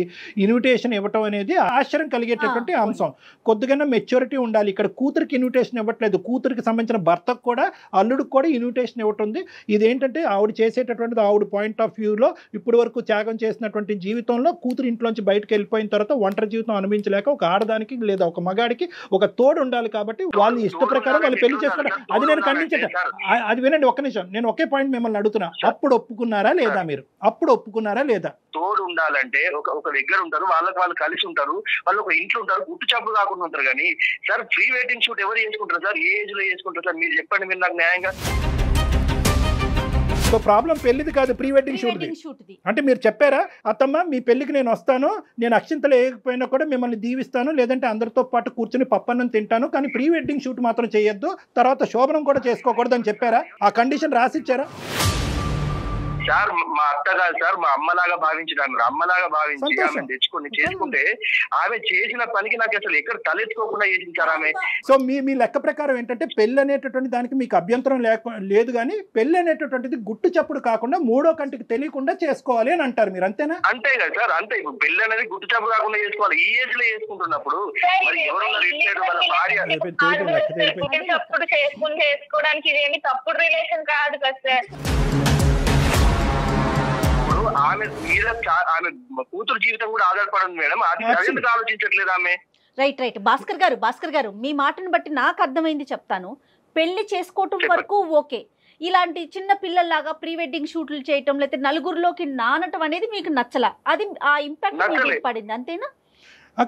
ఇన్విటేషన్ ఇవ్వటం అనేది ఆశ్చర్యం కలిగేటటువంటి అంశం. కొద్దిగా మెచ్యూరిటీ ఉండాలి. ఇక్కడ కూతురికి ఇన్విటేషన్ ఇవ్వట్లేదు, కూతురికి సంబంధించిన భర్తకు కూడా అల్లుడికి కూడా ఇన్విటేషన్ ఇవ్వటుంది. ఇదేంటంటే ఆవిడ చేసేటటువంటిది ఆవిడ పాయింట్ ఆఫ్ వ్యూలో ఇప్పటి వరకు త్యాగం చేసినటువంటి జీవితంలో కూతురు ఇంట్లోంచి బయటకు వెళ్ళిపోయిన తర్వాత ఒంటరి జీవితం అనుభవించలేక ఒక ఆడదానికి లేదా ఒక మగాడికి ఒక తోడు ఉండాలి కాబట్టి వాళ్ళు ఇష్ట ప్రకారం వాళ్ళు పెళ్లి చేసుకుంటారు. అది నేను ఖండించట. అది వినండి ఒక్క నిమిషం, నేను ఒకే పాయింట్ మిమ్మల్ని అడుగుతున్నా, అప్పుడు ఒప్పుకున్నారా లేదా? మీరు అప్పుడు ఒప్పుకున్నారా లేదా? తోడు ఉండాలంటే ఒక దగ్గర ఉంటారు, వాళ్ళు కలిసి ఉంటారు, వాళ్ళు ఒక ఇంట్లో ఉంటారు, గుట్టు చప్పుడు కాకుండా ఉంటారు. కానీ సార్ ప్రీ వెడ్డింగ్ షూట్ ఎవరు చేసుకుంటారు సార్? ఏ ఏజ్ లో చేసుకుంటారు సార్? మీరు చెప్పండి, మీరు నాకు న్యాయంగా. సో ప్రాబ్లం పెళ్లిది కాదు, ప్రీ వెడ్డింగ్ షూట్. అంటే మీరు చెప్పారా, అత్తమ్మ మీ పెళ్లికి నేను వస్తాను, నేను అక్షింతలు వేయకపోయినా కూడా మిమ్మల్ని దీవిస్తాను, లేదంటే అందరితో పాటు కూర్చొని పప్పన్నం తింటాను, కానీ ప్రీ వెడ్డింగ్ షూట్ మాత్రం చేయొద్దు, తర్వాత శోభనం కూడా చేసుకోకూడదు అని చెప్పారా? ఆ కండిషన్ రాసిచ్చారా? సార్ మా అత్త కాదు సార్, మా అమ్మలాగా భావించినాను. అమ్మలాగా భావించి ఆమె తెచ్చుకొని చేసుకుంటే ఆమె చేసిన పనికి నాకు అసలు ఎక్కడ తలెత్తుకోకుండా చేసింది సార్ ఆమె. సో మీ లెక్క ప్రకారం ఏంటంటే పెళ్లి అనేటటువంటి దానికి మీకు అభ్యంతరం లేదు, కానీ పెళ్లి అనేటటువంటిది గుట్టు చప్పుడు కాకుండా మూడో కంటికి తెలియకుండా చేసుకోవాలి అని అంటారు మీరు, అంతేనా? అంతే కదా సార్, అంతే. ఇప్పుడు పెళ్లి అనేది గుట్టు చప్పుడు కాకుండా చేసుకోవాలి. ఈ ఏజ్ లో చేసుకుంటున్నప్పుడు మరి ఎవరన్నా రిలేటెడ్ వాళ్ళ భార్య చేసుకోవడానికి ఇదేమి తప్పుడు రిలేషన్ కాదు కదా సార్. ఆమె మీద ఆమె కూతురు జీవితం కూడా ఆధారపడింది మేడం, అది ఎందుకు ఆలోచించట్లేదు ఆమె? రైట్. భాస్కర్ గారు మీ మాటను బట్టి నాకు అర్థమైంది చెప్తాను. పెళ్లి చేసుకోవటం వరకు ఓకే, ఇలాంటి చిన్న పిల్లల్లాగా ప్రీ వెడ్డింగ్ షూట్లు చేయటం లేకపోతే నలుగురిలోకి నానటం అనేది మీకు నచ్చలా, అది ఆ ఇంపాక్ట్ మీకు పడింది, అంతేనా?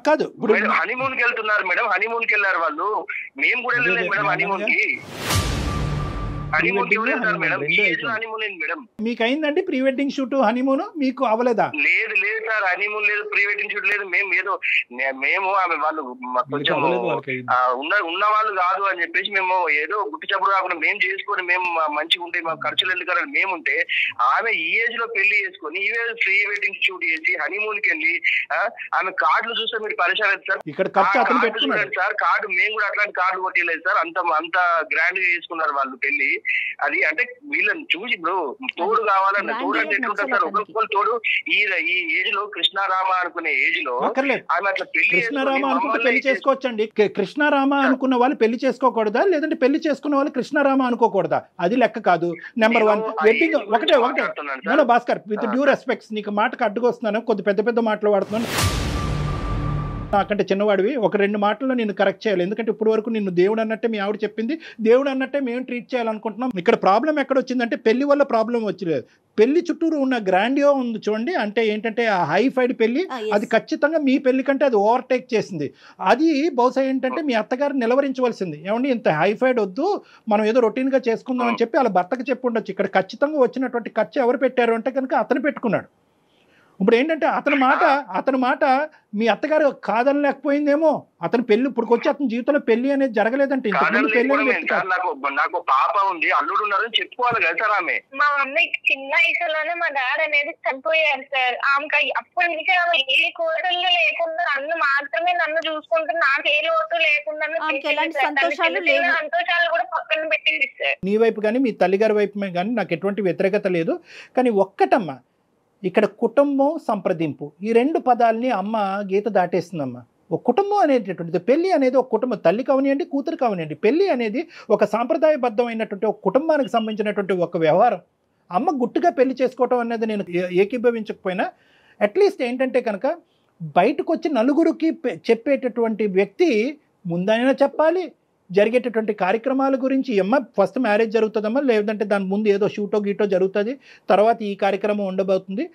కాదు, ఇప్పుడు హనీమూన్ కి వెళ్తున్నారు మేడం, హనీమూన్ కి వెళ్ళారు వాళ్ళు, మేము కూడా వెళ్ళలేదు మేడం హనీమూన్ కి. మీకు అయిందండి ప్రీ వెడ్డింగ్ షూట్ హనీమూన్? మీకు అవ్వలేదా? లేదు సార్, హనీమూన్ లేదు, ప్రీ వెడ్డింగ్ షూట్ లేదు. మేము ఆమె వాళ్ళు కొంచెం ఉన్న వాళ్ళు కాదు అని చెప్పేసి మేము ఏదో గుట్టి చప్పుడు కాకుండా మేము చేసుకొని మేము మంచిగా ఉంటే మాకు ఖర్చులు ఎందుకని మేముంటే ఆమె ఈ ఏజ్ లో పెళ్లి చేసుకొని ఈ ఏజ్ ప్రీ వెడ్డింగ్ షూట్ చేసి హనీమూన్ కి వెళ్ళి ఆమె కార్డులు చూస్తే మీరు పరిచయం సార్. ఇక్కడ సార్ కార్డు మేము కూడా అట్లాంటి కార్డు కొట్టలేదు సార్, అంత గ్రాండ్ గా చేసుకున్నారు వాళ్ళు పెళ్లి. అది అంటే వీళ్ళని చూసి ఇప్పుడు తోడు కావాలన్న తోడు అంటే ఎట్లుంటారు సార్? ఒకరికొకరు తోడు. ఈ ఏజ్ లో కృష్ణారామ అనుకునే ఏజ్ లో ఆమె అట్లా కృష్ణారామ అనుకుంటే పెళ్లి చేసుకోవచ్చండి. కృష్ణారామ అనుకున్న వాళ్ళు పెళ్లి చేసుకోకూడదా, లేదంటే పెళ్లి చేసుకున్న వాళ్ళు కృష్ణారామ అనుకోకూడదా? అది లెక్క కాదు. నెంబర్ 1 వెడ్డింగ్ ఒకటే భాస్కర్, విత్ డ్యూ రెస్పెక్ట్స్, నీకు మాటకు అడ్డుకొస్తున్నాను, కొద్ది పెద్ద మాటలు వాడుతున్నాను. నాకంటే చిన్నవాడివి, ఒక 2 మాటల్లో నేను కరెక్ట్ చేయాలి. ఎందుకంటే ఇప్పుడు వరకు నిన్ను దేవుడు అన్నట్టే మీ ఆవిడ చెప్పింది, దేవుడు అన్నట్టే మేము ట్రీట్ చేయాలనుకుంటున్నాం. ఇక్కడ ప్రాబ్లం ఎక్కడ వచ్చిందంటే పెళ్లి వల్ల ప్రాబ్లం వచ్చలేదు, పెళ్లి చుట్టూరు ఉన్న గ్రాండియో ఉంది చూడండి. అంటే ఏంటంటే ఆ హైఫైడ్ పెళ్లి, అది ఖచ్చితంగా మీ పెళ్లి కంటే అది ఓవర్టేక్ చేసింది. అది బహుశా ఏంటంటే మీ అత్తగారు నిలవరించవలసింది, ఏమండి ఇంత హైఫైడ్ వద్దు, మనం ఏదో రొటీన్గా చేసుకుందాం అని చెప్పి వాళ్ళ భర్తకు చెప్పి ఉండొచ్చు. ఇక్కడ ఖచ్చితంగా వచ్చినటువంటి ఖర్చు ఎవరు పెట్టారు అంటే కనుక అతను పెట్టుకున్నాడు. ఇప్పుడు ఏంటంటే అతని మాట మీ అత్తగారు కాదనలేకపోయిందేమో. అతను పెళ్లి ఇప్పుడు వచ్చి అతని జీవితంలో పెళ్లి అనేది జరగలేదంటే నాకు పాప ఉంది, అల్లుడు ఉన్నారని చెప్పుకోవాలి కదా సార్. ఆమె మా మమ్మీ చిన్న వయసులోనే మా డాడీ అనేది చనిపోయారు సార్. ఆమెకి అప్పటి నుంచి ఆమె ఏ కోటలు లేకుండా నన్ను మాత్రమే నన్ను చూసుకుంటూ నాకు ఏ లోటు లేకుండా సంతోషాలు కూడా పక్కన పెట్టింది సార్. నీ వైపు కానీ మీ తల్లిగారి వైపు కానీ నాకు ఎటువంటి వ్యతిరేకత లేదు, కానీ ఒక్కటమ్మా ఇక్కడ కుటుంబం సంప్రదింపు ఈ 2 పదాలని అమ్మ గీత దాటేస్తుందమ్మా. ఒక కుటుంబం అనేటటువంటిది, పెళ్లి అనేది ఒక కుటుంబం, తల్లి కావనియండి కూతురు కావనియండి, పెళ్లి అనేది ఒక సాంప్రదాయబద్ధమైనటువంటి ఒక కుటుంబానికి సంబంధించినటువంటి ఒక వ్యవహారం. అమ్మ గుట్టుగా పెళ్లి చేసుకోవటం అనేది నేను ఏకీభవించకపోయినా అట్లీస్ట్ ఏంటంటే కనుక బయటకు వచ్చి నలుగురికి చెప్పేటటువంటి వ్యక్తి ముందైనా చెప్పాలి. జరిగేటటువంటి కార్యక్రమాల గురించి అమ్మ ఫస్ట్ మ్యారేజ్ జరుగుతుందమ్మా, లేదంటే దాని ముందు ఏదో షూటో గీటో జరుగుతుంది, తర్వాత ఈ కార్యక్రమం ఉండబోతుంది,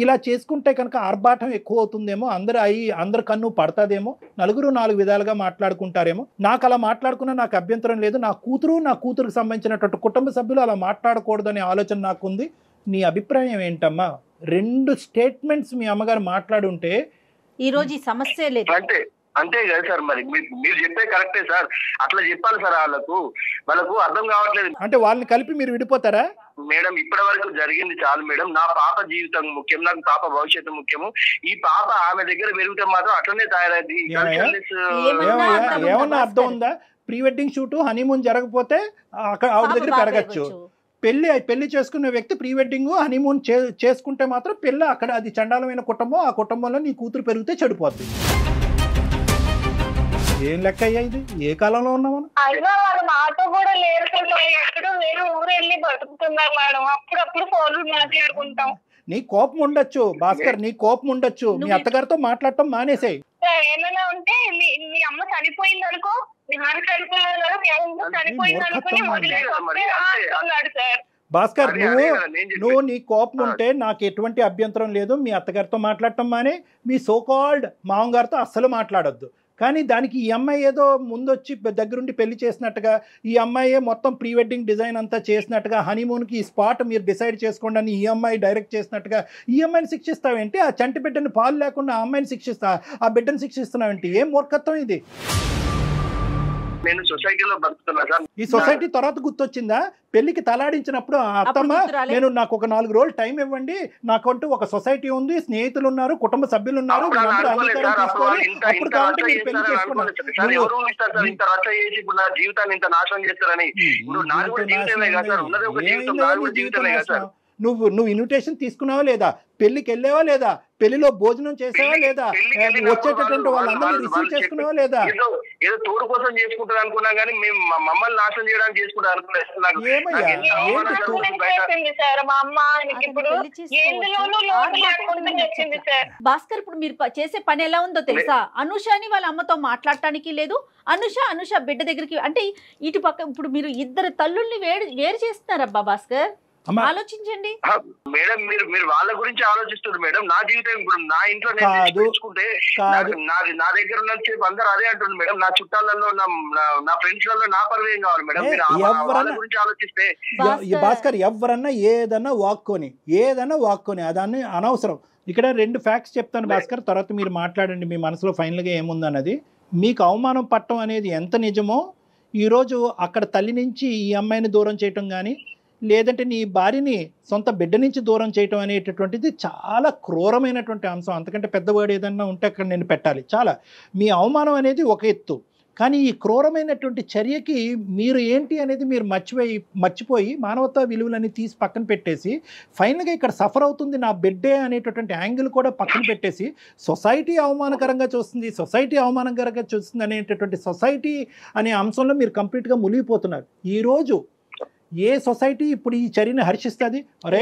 ఇలా చేసుకుంటే కనుక ఆర్భాటం ఎక్కువ అవుతుందేమో, అందరు కన్ను పడతాదేమో, నలుగురు 4 విధాలుగా మాట్లాడుకుంటారేమో. నాకు అలా మాట్లాడుకున్నా నాకు అభ్యంతరం లేదు. నా కూతురుకు సంబంధించినటువంటి కుటుంబ సభ్యులు అలా మాట్లాడకూడదనే ఆలోచన నాకుంది. నీ అభిప్రాయం ఏంటమ్మా? 2 స్టేట్మెంట్స్ మీ అమ్మగారు మాట్లాడుంటే ఈ రోజు ఈ సమస్య లేదు. అంతే కదా సార్, మరి మీరు చెప్పే కరెక్టే సార్, అట్లా చెప్పాలి సార్. వాళ్ళకు అర్థం కావట్లేదు. అంటే వాళ్ళని కలిపి మీరు విడిపోతారా? మేడం ఇప్పటి వరకు జరిగింది చాలు మేడం. నా పాప జీవితం ముఖ్యం, నాకు పాప భవిష్యత్తు ముఖ్యము. ఈ పాప ఆమె దగ్గర పెరిగితే మాత్రం అట్లనే తయారైంది. ఏమన్నా అర్థం ఉందా? ప్రీ వెడ్డింగ్ షూట్, హనీమూన్ జరగకపోతే అక్కడ ఆవిడ దగ్గర పెరగచ్చు. పెళ్లి చేసుకునే వ్యక్తి ప్రీ వెడ్డింగ్ హనీమూన్ చేసుకుంటే మాత్రం పెళ్ళి అక్కడ అది చండాలమైన కుటుంబం. ఆ కుటుంబంలో నీ కూతురు పెరిగితే చెడిపోద్ది. ఏం లెక్క అయ్యా ఇది? ఏ కాలంలో ఉన్నామా? అయినా వాళ్ళు నాతో కూడా లేరు, ఎక్కడో వేరే ఊరు వెళ్ళి బతుకుతున్నారు మేడం. అప్పుడప్పుడు ఫోన్లు మాట్లాడుకుంటాం. నీ కోపం ఉండొచ్చు భాస్కర్, నీ కోపం ఉండొచ్చు. మీ అత్తగారితో మాట్లాడటం మానేసాయి. ఏమైనా ఉంటే మీ అమ్మ చనిపోయింది అనుకో, మీ నాన్న చనిపోయింది అనుకుని వదిలేస్తున్నాడు సార్. భాస్కర్, నువ్వు నీ కోపం ఉంటే నాకు ఎటువంటి అభ్యంతరం లేదు. మీ అత్తగారితో మాట్లాడటం మానే, మీ సోకాల్డ్ మామగారితో అస్సలు మాట్లాడొద్దు. కానీ దానికి ఈ అమ్మాయి ఏదో ముందొచ్చి దగ్గరుండి పెళ్లి చేసినట్టుగా, ఈ అమ్మాయి మొత్తం ప్రీ వెడ్డింగ్ డిజైన్ అంతా చేసినట్టుగా, హనీమూన్కి ఈ స్పాట్ మీరు డిసైడ్ చేసుకోండి అని ఈ అమ్మాయి డైరెక్ట్ చేసినట్టుగా ఈ అమ్మాయిని శిక్షిస్తావేంటి? ఆ చంటి బిడ్డని పాలు లేకుండా ఆ అమ్మాయిని ఆ బిడ్డను శిక్షిస్తున్నావేంటి? ఏం మూర్ఖత్వం ఇది? నేను సొసైటీలో బతుకుతున్నా సార్. ఈ సొసైటీ తర్వాత గుర్తొచ్చిందా? పెళ్లికి తలాడించినప్పుడు అత్తమ్మ నాకు ఒక 4 రోజులు టైం ఇవ్వండి, నాకంటూ ఒక సొసైటీ ఉంది, స్నేహితులు ఉన్నారు, కుటుంబ సభ్యులు ఉన్నారు, నువ్వు ఇన్విటేషన్ తీసుకున్నావా లేదా? పెళ్లికి వెళ్ళావా లేదా? పెళ్లిలో భోజనం చేసావా లేదా? వచ్చేటటువంటి వాళ్ళందరూ రిసీవ్ చేసుకున్నావా లేదా? ఏదో తోడు కోసం చేసుకుంటారు అనుకున్నా కానీ మేము మమ్మల్ని నాశనం చేయడానికి చేసుకుంటారు భాస్కర్, ఇప్పుడు మీరు చేసే పని ఎలా ఉందో తెలుసా? అనుషని వాళ్ళ అమ్మతో మాట్లాడటానికి లేదు. అనుష బిడ్డ దగ్గరికి, అంటే ఇటు పక్క ఇప్పుడు మీరు ఇద్దరు తల్లుల్ని వేరు చేస్తున్నారబ్బా భాస్కర్. ఆలోచించండి మేడం. మీరు వాళ్ళ గురించి ఆలోచిస్తున్నారు మేడం. నా జీవితం ఇప్పుడు నా ఇంట్లో నేర్చుకుంటే నా దగ్గర ఉన్న అందరూ అదే అంటుంది మేడం. నా చుట్టాలలో నా ఫ్రెండ్స్ లలో నా పరువు ఏం కావాలి మేడం? వాళ్ళ గురించి ఆలోచిస్తే భాస్కర్ ఎవరన్నా ఏదన్నా వాక్కొని అదాన్ని అనవసరం. ఇక్కడ 2 ఫ్యాక్ట్స్ చెప్తాను భాస్కర్, తర్వాత మీరు మాట్లాడండి మీ మనసులో ఫైనల్గా ఏముందన్నది. మీకు అవమానం పట్టడం అనేది ఎంత నిజమో, ఈరోజు అక్కడ తల్లి నుంచి ఈ అమ్మాయిని దూరం చేయటం కానీ, లేదంటే నీ భార్యని సొంత బిడ్డ నుంచి దూరం చేయటం అనేటటువంటిది చాలా క్రూరమైనటువంటి అంశం. అంతకంటే పెద్ద వర్డ్ ఏదన్నా ఉంటే అక్కడ నేను పెట్టాలి. చాలా మీ అవమానం అనేది ఒక ఎత్తు, కానీ ఈ క్రూరమైనటువంటి చర్యకి మీరు ఏంటి అనేది మీరు మర్చిపోయి మానవతా విలువలని తీసి పక్కన పెట్టేసి ఫైనల్గా ఇక్కడ సఫర్ అవుతుంది నా బిడ్డే అనేటటువంటి యాంగిల్ కూడా పక్కన పెట్టేసి సొసైటీ అవమానకరంగా చూస్తుంది అనేటటువంటి సొసైటీ అనే అంశంలో మీరు కంప్లీట్గా మునిగిపోతున్నారు. ఈరోజు ఏ సొసైటీ ఇప్పుడు ఈ చర్యని హర్షిస్తుంది? అరే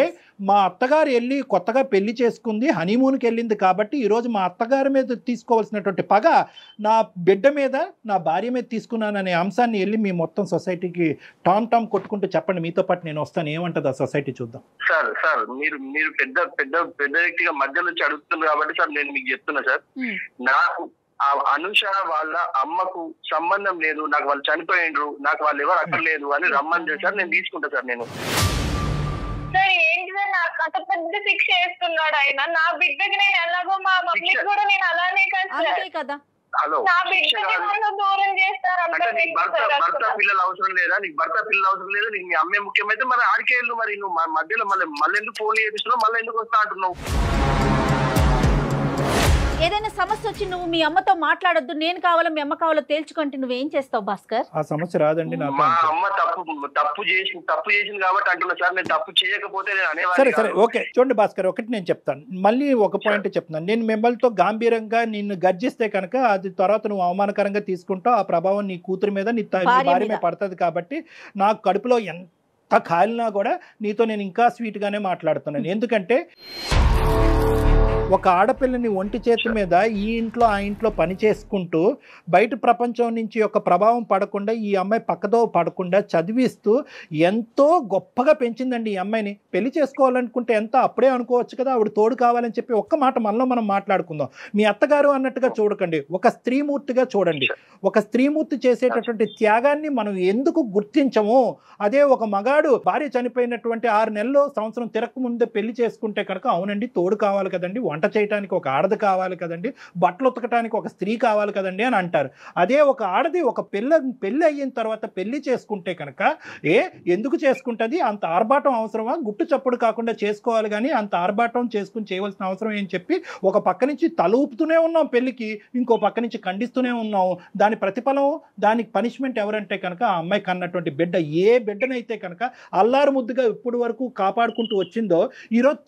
మా అత్తగారు వెళ్ళి కొత్తగా పెళ్లి చేసుకుంది, హనీమూన్కి వెళ్ళింది కాబట్టి ఈరోజు మా అత్తగారి మీద తీసుకోవాల్సినటువంటి పగ నా బిడ్డ మీద, నా భార్య మీద తీసుకున్నాననే అంశాన్ని వెళ్ళి మీ మొత్తం సొసైటీకి టామ్ కొట్టుకుంటూ చెప్పండి. మీతో పాటు నేను వస్తాను. ఏమంటుంది ఆ సొసైటీ చూద్దాం. సార్ మీరు పెద్ద వ్యక్తిగా మధ్య నుంచి అడుగుతున్నారు కాబట్టి సార్ నేను మీకు చెప్తున్నా సార్, నాకు అనుష వాళ్ళ అమ్మకు సంబంధం లేదు, నాకు వాళ్ళు చనిపోయిండ్రు, నాకు వాళ్ళు ఎవరు అక్కడ లేదు అని రమ్మని సార్ నేను తీసుకుంటా సార్. నేను ఏంటి సార్ నాకు అంత పెద్ద శిక్ష వేస్తున్నాడు ఆయన. నా బిడ్డకి నేను ఎలాగో మా మమ్మీకి కూడా నేను అలానే కదా. హలో, దూరం చేస్తారు. భర్త పిల్లలు అవసరం లేదా? నీకు భర్త పిల్లలు అవసరం లేదు, నీకు మీ అమ్మే ముఖ్యమైతే మరి ఆడికే వెళ్ళు. మరి నువ్వు మధ్యలో మళ్ళీ ఎందుకు ఫోన్ చేపిస్తున్నావు? మళ్ళీ ఎందుకు వస్తా అంటున్నావు? ఏదైనా సమస్య వచ్చి నువ్వు మీ అమ్మతో మాట్లాడొద్దు, నేను కావాలో మీ అమ్మ కావాలో తేల్చుకుంటే నువ్వేం చేస్తావు భాస్కర్? ఆ సమస్య రాదండి. మా అమ్మ తప్పు చేసింది కాబట్టి అంటున్నా సార్. నేను తప్పు చేయకపోతే సరే ఓకే. చూడండి భాస్కర్, ఒకటి నేను చెప్తాను, మళ్ళీ ఒక పాయింట్ చెప్తాను. నేను మిమ్మల్తో గాంభీరంగా నిన్ను గర్జిస్తే కనుక అది తర్వాత నువ్వు అవమానకరంగా తీసుకుంటావు. ఆ ప్రభావం నీ కూతురు మీద, నీ భార్య మీద పడుతుంది. కాబట్టి నాకు కడుపులో ఎంత కాలినా కూడా నీతో నేను ఇంకా స్వీట్గానే మాట్లాడుతున్నాను. ఎందుకంటే ఒక ఆడపిల్లని ఒంటి చేతి మీద ఈ ఇంట్లో ఆ ఇంట్లో పని చేసుకుంటూ బయట ప్రపంచం నుంచి ఒక ప్రభావం పడకుండా ఈ అమ్మాయి పక్కదో పడకుండా చదివిస్తూ ఎంతో గొప్పగా పెంచిందండి ఈ అమ్మాయిని. పెళ్లి చేసుకోవాలనుకుంటే ఎంత అప్పుడే అనుకోవచ్చు కదా, ఆవిడ తోడు కావాలని చెప్పి ఒక్క మాట మనలో మనం మాట్లాడుకుందాం. మీ అత్తగారు అన్నట్టుగా చూడకండి, ఒక స్త్రీమూర్తిగా చూడండి. ఒక స్త్రీమూర్తి చేసేటటువంటి త్యాగాన్ని మనం ఎందుకు గుర్తించము? అదే ఒక మగాడు భార్య చనిపోయినటువంటి 6 నెలలు సంవత్సరం తిరగక ముందే పెళ్లి చేసుకుంటే కనుక అవునండి తోడు కావాలి కదండి, వంట చేయడానికి ఒక ఆడది కావాలి కదండి, బట్టలు ఉతకడానికి ఒక స్త్రీ కావాలి కదండి అని అంటారు. అదే ఒక ఆడది ఒక పెళ్ళి అయిన తర్వాత పెళ్లి చేసుకుంటే కనుక ఎందుకు చేసుకుంటుంది? అంత ఆర్భాటం అవసరమా? గుట్టు చప్పుడు కాకుండా చేసుకోవాలి కానీ అంత ఆర్భాటం చేసుకుని చేయవలసిన అవసరం ఏం చెప్పి ఒక పక్క నుంచి తల ఊపుతూనే ఉన్నాం పెళ్లికి, ఇంకో పక్క నుంచి ఖండిస్తూనే ఉన్నాం. దాని ప్రతిఫలం, దానికి పనిష్మెంట్ ఎవరంటే కనుక ఆ అమ్మాయి కన్నటువంటి బిడ్డ. ఏ బిడ్డనైతే కనుక అల్లారు ముద్దుగా ఇప్పటి వరకు కాపాడుకుంటూ వచ్చిందో ఈరోజు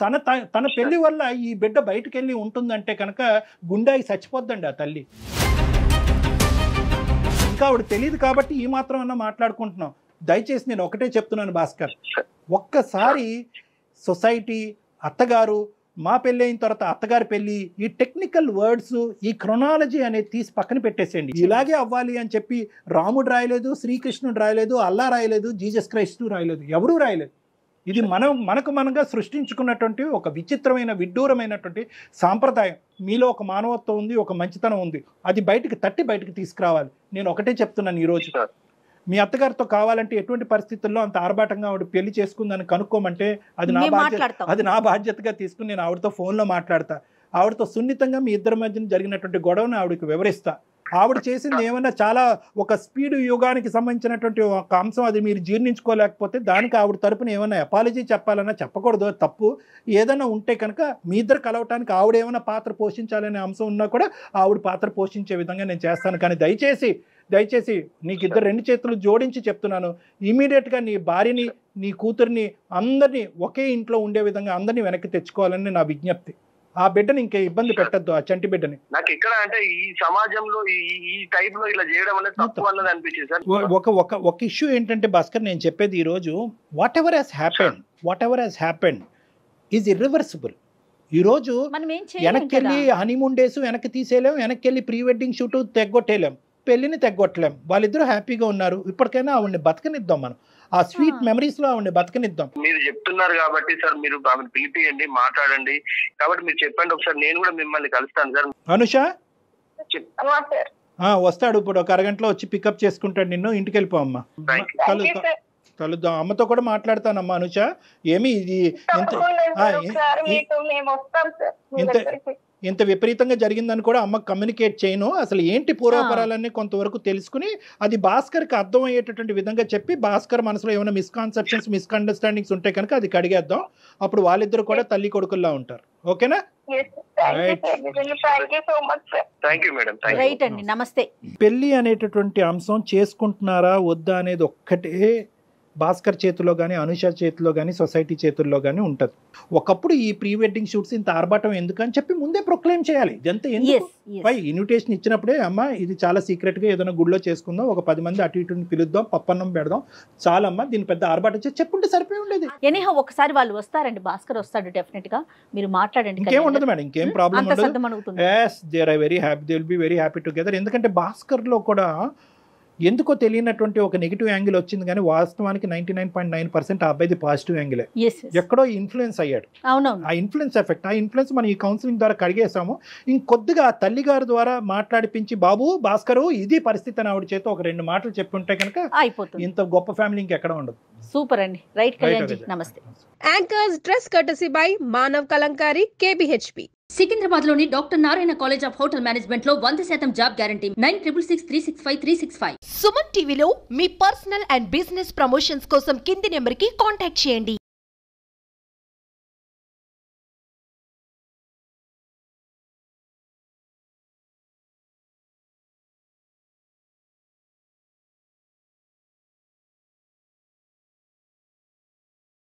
తన పెళ్లి వల్ల ఈ బిడ్డ బయటకు వెళ్ళి ఉంటుందంటే కనుక గుండాయి చచ్చిపోద్దండి ఆ తల్లి. ఇంకా ఆవిడ తెలియదు కాబట్టి ఈ మాత్రం అన్నా మాట్లాడుకుంటున్నాం. దయచేసి నేను ఒకటే చెప్తున్నాను భాస్కర్, ఒక్కసారి సొసైటీ, అత్తగారు, మా పెళ్ళి అయిన తర్వాత అత్తగారి పెళ్ళి, ఈ టెక్నికల్ వర్డ్స్, ఈ క్రొనాలజీ అనేది తీసి పక్కన పెట్టేసేయండి. ఇలాగే అవ్వాలి అని చెప్పి రాముడు రాయలేదు, శ్రీకృష్ణుడు రాయలేదు, అల్లా రాయలేదు, జీసస్ క్రైస్టు రాయలేదు, ఎవరూ రాయలేదు. ఇది మనకు మనంగా సృష్టించుకున్నటువంటి ఒక విచిత్రమైన విడ్డూరమైనటువంటి సాంప్రదాయం. మీలో ఒక మానవత్వం ఉంది, ఒక మంచితనం ఉంది, అది బయటికి తీసుకురావాలి. నేను ఒకటే చెప్తున్నాను ఈరోజు, మీ అత్తగారితో కావాలంటే ఎటువంటి పరిస్థితుల్లో అంత ఆర్భాటంగా ఆవిడ పెళ్లి చేసుకుందని కనుక్కోమంటే అది నా బాధ్యతగా తీసుకుని నేను ఆవిడతో ఫోన్లో మాట్లాడతా. ఆవిడతో సున్నితంగా మీ ఇద్దరి మధ్యన జరిగినటువంటి గొడవను ఆవిడకి వివరిస్తా. ఆవిడ చేసింది ఏమన్నా చాలా ఒక స్పీడ్ యుగానికి సంబంధించినటువంటి ఒక అంశం, అది మీరు జీర్ణించుకోలేకపోతే దానికి ఆవిడ తరపున ఏమన్నా అపాలజీ చెప్పాలన్నా చెప్పకూడదు, తప్పు. ఏదైనా ఉంటే కనుక మీ ఇద్దరు కలవటానికి ఆవిడ ఏమైనా పాత్ర పోషించాలనే అంశం ఉన్నా కూడా ఆవిడ పాత్ర పోషించే విధంగా నేను చేస్తాను. కానీ దయచేసి నీకు ఇద్దరు 2 చేతులు జోడించి చెప్తున్నాను, ఇమీడియట్గా నీ భార్యని, నీ కూతుర్ని, అందరినీ ఒకే ఇంట్లో ఉండే విధంగా అందరినీ వెనక్కి తెచ్చుకోవాలని నా విజ్ఞప్తి. ఆ బిడ్డని ఇంకే ఇబ్బంది పెట్టద్దు, ఆ చంటి బిడ్డని. నాకు ఇక్కడ అంటే ఈ సమాజంలో ఈ టైప్ లో ఇలా చేయడం అనేది తప్పు అన్నది అనిపించింది సార్. ఒక ఇష్యూ ఏంటంటే భాస్కర్, నేను చెప్పేది ఈరోజు, what ever happened is irreversible. ఈరోజు వెనక్కి వెళ్ళి హనీమూన్ డేస్ వెనక్కి తీసేయలేం, వెనక్కి వెళ్ళి ప్రీ వెడ్డింగ్ షూట్ తెగ్గొట్టేయలేం, పెళ్లిని తెగ్గొట్టలేం. వాళ్ళిద్దరూ హ్యాపీగా ఉన్నారు, ఇప్పటికైనా ఆవిడని బతకనిద్దాం, మనం ఆ స్వీట్ మెమరీస్ లో ఆవిడని బతకనిద్దాం. మీరు చెప్తున్నారు కాబట్టి సార్, మీరు ఆమెను పిలిపియండి, మాట్లాడండి. కాబట్టి మీరు చెప్పండి ఒకసారి, నేను కూడా మిమ్మల్ని కలుస్తాను సార్. అనుష వస్తాడు ఇప్పుడు, ఒక అరగంటలో వచ్చి పికప్ చేసుకుంటాడు నిన్ను. ఇంటికి వెళ్ళిపో అమ్మా, కలుద్దాం. అమ్మతో కూడా మాట్లాడతానమ్మా. అనుష ఏమి ఇది ఇంత విపరీతంగా జరిగిందని కూడా అమ్మకు కమ్యూనికేట్ చేయను. అసలు ఏంటి పూర్వపరాలన్నీ కొంతవరకు తెలుసుకుని అది భాస్కర్కి అర్థమయ్యేటటువంటి విధంగా చెప్పి, భాస్కర్ మనసులో ఏమైనా మిస్కాన్సెప్షన్స్, మిస్అండర్స్టాండింగ్స్ ఉంటే కనుక అది కడిగేద్దాం. అప్పుడు వాళ్ళిద్దరు కూడా తల్లి కొడుకుల్లా ఉంటారు. ఓకేనా? రైట్ అండి, నమస్తే. పెళ్లి అనేటటువంటి అంశం చేసుకుంటున్నారా వద్దా అనేది ఒక్కటే భాస్కర్ చేతిలో కానీ, అనుష చేతిలో కానీ, సొసైటీ చేతుల్లో కానీ ఉంటుంది. ఒకప్పుడు ఈ ప్రీ వెడ్డింగ్ షూట్స్ ఇంత ఆర్భాటం ఎందుకని చెప్పి ముందే ప్రొక్లెయిమ్ చేయాలి. ఇదంతా ఎందుకు? ఇన్విటేషన్ ఇచ్చినప్పుడే అమ్మ ఇది చాలా సీక్రెట్గా ఏదైనా గుడిలో చేసుకుందాం, ఒక 10 మంది అటు ఇటుని పిలుద్దాం, పప్పన్నం పెడదాం, చాలమ్మా దీని పెద్ద ఆర్భాటం చేసి చెప్పుంటే సరిపోయి ఉండేది. ఎనీహౌ ఒకసారి వాళ్ళు వస్తారండి, భాస్కర్ వస్తాడు డెఫినెట్ గా, మీరు మాట్లాడండి. ఇంకేం ఉండదు మేడం, ఇంకేం ప్రాబ్లం ఉండదు. yes they are very happy, they will be very happy together. ఎందుకంటే భాస్కర్ లో కూడా ఎందుకో తెలియనటువంటి ఒక నెగిటివ్ యాంగిల్ వచ్చింది, కానీ వాస్తవానికి 99.9% ఆ అబ్బాయిది పాజిటివ్ యాంగిలే. ఎక్కడో ఇన్ఫ్లుయెన్స్ అయ్యాడు. ఆ ఇన్ఫ్లుయెన్స్ ఎఫెక్ట్, ఆ ఇన్ఫ్లుయెన్స్ మనం ఈ కౌన్సిలింగ్ ద్వారా కడిగేసాము. ఇంకొద్దిగా తల్లి గారి ద్వారా మాట్లాడిపించి, బాబు భాస్కర్ ఇది పరిస్థితి అని ఆవిడ చేత ఒక 2 మాటలు చెప్పుంటే కనుక అయిపోతుంది. ఇంత గొప్ప ఫ్యామిలీ ఇంకెక్కడ ఉండదు. సూపర్ అండి. రైట్ కళ్యాణ్జీ, నమస్తే. Anchors dress courtesy by Manav Kalamkari, KBHP. Secunderabad లోని doctor Narayana college of hotel management లో 100% జాబ్ గ్యారంటీ. 966365365365. సుమన్ టీవీలో మీ పర్సనల్ అండ్ బిజినెస్ ప్రమోషన్స్ కోసం కింది నెంబర్ కి కాంటాక్ట్ చేయండి.